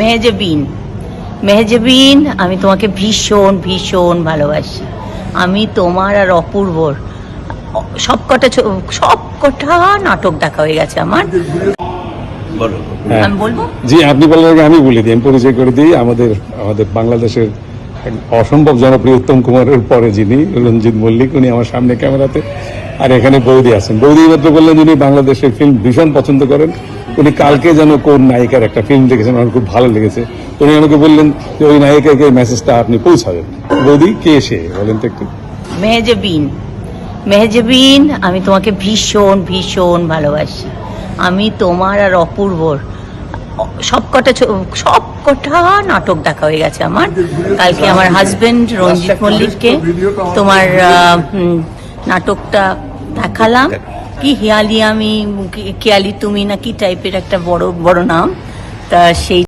মেহজাবিন, মেহজাবিন, আমি তোমাকে ভীষণ ভীষণ ভালোবাসি। আমি তোমার আর অপূর্বর সবকটা নাটক দেখা হয়ে গেছে আমার। আমি বলবো জি, আপনি বলার আগে আমি বলে দিই, আমি পরিচয় করে দিই। আমাদের বাংলাদেশের এক অসম্ভব জনপ্রিয় উত্তম কুমারের পরে যিনি রঞ্জিত মল্লিক, উনি আমার সামনে ক্যামেরাতে, আর এখানে বৌদি আছেন। বৌদি মাত্র বললেন উনি বাংলাদেশের ফিল্ম ভীষণ পছন্দ করেন। উনি কালকে যেন কোন নায়িকার একটা ফিল্ম দেখেছেন, আমার খুব ভালো লেগেছে। উনি আমাকে বললেন যে ওই নায়িকাকে মেসেজটা আপনি পৌঁছাবেন। বৌদি, কে সে বলেন তো একটু? মেহজাবিন, মেহজাবিন, আমি তোমাকে ভীষণ ভীষণ ভালোবাসি। আমি তোমার আর অপূর্বর সবকটা নাটক দেখা হয়ে গেছে আমার। কালকে আমার হাজবেন্ড রঞ্জিত মল্লিককে তোমার নাটকটা দেখালাম। কি হিয়ালি আমি, খেয়ালি তুমি, না কি টাইপের একটা বড় বড় নাম, তা সেই